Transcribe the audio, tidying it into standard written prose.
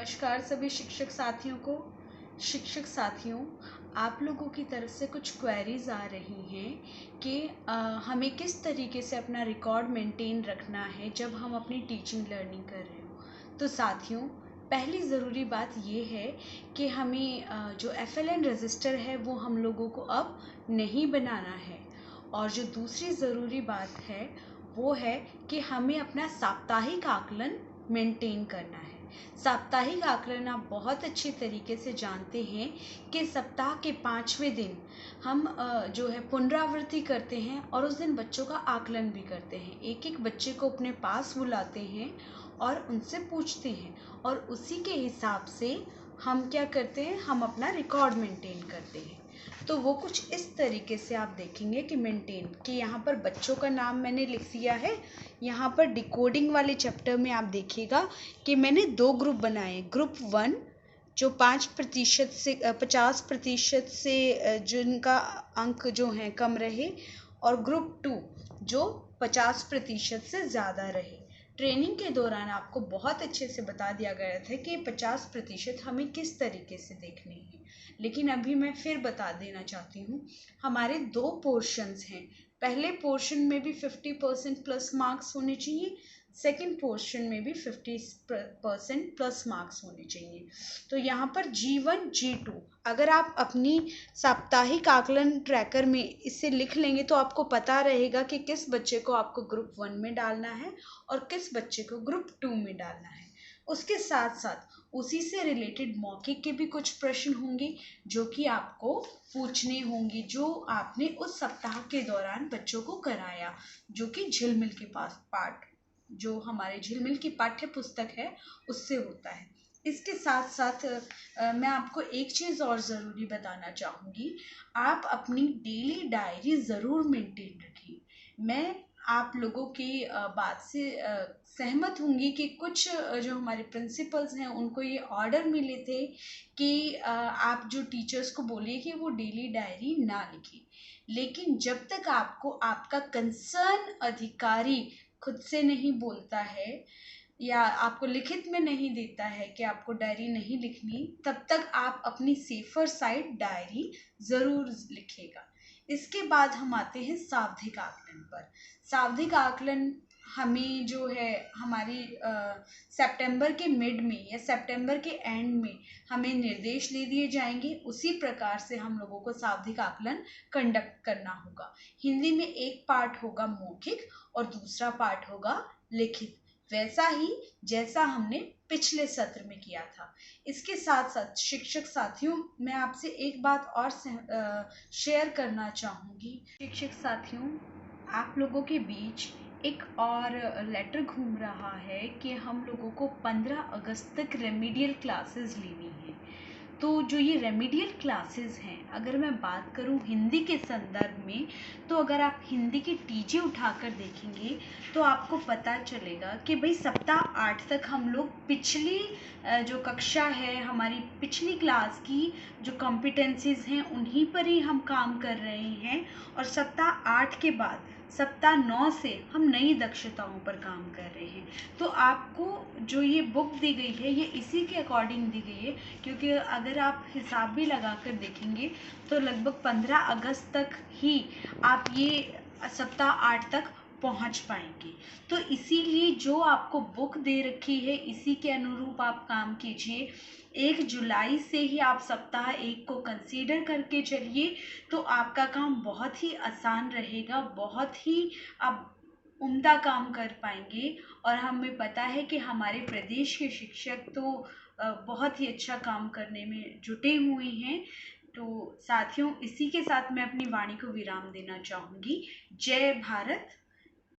नमस्कार सभी शिक्षक साथियों, आप लोगों की तरफ से कुछ क्वेरीज आ रही हैं कि हमें किस तरीके से अपना रिकॉर्ड मेंटेन रखना है जब हम अपनी टीचिंग लर्निंग कर रहे हो। तो साथियों, पहली ज़रूरी बात ये है कि हमें जो FLN रजिस्टर है वो हम लोगों को अब नहीं बनाना है। और जो दूसरी ज़रूरी बात है वो है कि हमें अपना साप्ताहिक आकलन मेंटेन करना है। साप्ताहिक आकलन आप बहुत अच्छे तरीके से जानते हैं कि सप्ताह के 5वें दिन हम जो है पुनरावृत्ति करते हैं और उस दिन बच्चों का आकलन भी करते हैं। एक एक बच्चे को अपने पास बुलाते हैं और उनसे पूछते हैं और उसी के हिसाब से हम क्या करते हैं, हम अपना रिकॉर्ड मेंटेन करते हैं। तो वो कुछ इस तरीके से आप देखेंगे कि मेंटेन कि यहाँ पर बच्चों का नाम मैंने लिख दिया है। यहाँ पर डिकोडिंग वाले चैप्टर में आप देखिएगा कि मैंने 2 ग्रुप बनाए। ग्रुप 1 जो 5% से 50% से जिनका अंक जो हैं कम रहे, और ग्रुप 2 जो 50% से ज़्यादा रहे। ट्रेनिंग के दौरान आपको बहुत अच्छे से बता दिया गया था कि 50% हमें किस तरीके से देखने हैं, लेकिन अभी मैं फिर बता देना चाहती हूँ। हमारे 2 पोर्शंस हैं। पहले पोर्शन में भी 50% प्लस मार्क्स होने चाहिए, सेकंड पोर्शन में भी 50% प्लस मार्क्स होने चाहिए। तो यहाँ पर G1 G2 अगर आप अपनी साप्ताहिक आकलन ट्रैकर में इसे लिख लेंगे तो आपको पता रहेगा कि किस बच्चे को आपको ग्रुप 1 में डालना है और किस बच्चे को ग्रुप 2 में डालना है। उसके साथ साथ उसी से रिलेटेड मौखिक के भी कुछ प्रश्न होंगे जो कि आपको पूछने होंगे, जो आपने उस सप्ताह के दौरान बच्चों को कराया, जो कि झिलमिल के पाठ जो हमारे झिलमिल की पाठ्य पुस्तक है उससे होता है। इसके साथ साथ मैं आपको एक चीज़ और ज़रूरी बताना चाहूँगी, आप अपनी डेली डायरी ज़रूर मेंटेन रखिए। मैं आप लोगों की बात से सहमत होंगी कि कुछ जो हमारे प्रिंसिपल्स हैं उनको ये ऑर्डर मिले थे कि आप जो टीचर्स को बोलिए कि वो डेली डायरी ना लिखें, लेकिन जब तक आपको आपका कंसर्न अधिकारी खुद से नहीं बोलता है या आपको लिखित में नहीं देता है कि आपको डायरी नहीं लिखनी, तब तक आप अपनी सेफर साइड डायरी ज़रूर लिखेगा। इसके बाद हम आते हैं सावधिक आकलन पर। सावधिक आकलन हमें जो है हमारी सितंबर के मिड में या सितंबर के एंड में हमें निर्देश दे दिए जाएंगे। उसी प्रकार से हम लोगों को सावधिक आकलन कंडक्ट करना होगा। हिंदी में एक पार्ट होगा मौखिक और दूसरा पार्ट होगा लिखित, वैसा ही जैसा हमने पिछले सत्र में किया था। इसके साथ साथ शिक्षक साथियों, मैं आपसे एक बात और शेयर करना चाहूँगी। शिक्षक साथियों, आप लोगों के बीच एक और लेटर घूम रहा है कि हम लोगों को 15 अगस्त तक रेमेडियल क्लासेस लेनी है। तो जो ये रेमेडियल क्लासेस हैं, अगर मैं बात करूँ हिंदी के संदर्भ में, तो अगर आप हिंदी की टीजे उठाकर देखेंगे तो आपको पता चलेगा कि भाई सप्ताह 8 तक हम लोग पिछली जो कक्षा है, हमारी पिछली क्लास की जो कॉम्पिटेंसीज हैं उन्हीं पर ही हम काम कर रहे हैं, और सप्ताह 8 के बाद सप्ताह 9 से हम नई दक्षताओं पर काम कर रहे हैं। तो आपको जो ये बुक दी गई है ये इसी के अकॉर्डिंग दी गई है, क्योंकि अगर आप हिसाब भी लगा कर देखेंगे तो लगभग 15 अगस्त तक ही आप ये सप्ताह 8 तक पहुंच पाएंगे। तो इसीलिए जो आपको बुक दे रखी है इसी के अनुरूप आप काम कीजिए। 1 जुलाई से ही आप सप्ताह 1 को कंसीडर करके चलिए, तो आपका काम बहुत ही आसान रहेगा, बहुत ही आप उम्दा काम कर पाएंगे। और हमें पता है कि हमारे प्रदेश के शिक्षक तो बहुत ही अच्छा काम करने में जुटे हुए हैं। तो साथियों, इसी के साथ मैं अपनी वाणी को विराम देना चाहूँगी। जय भारत।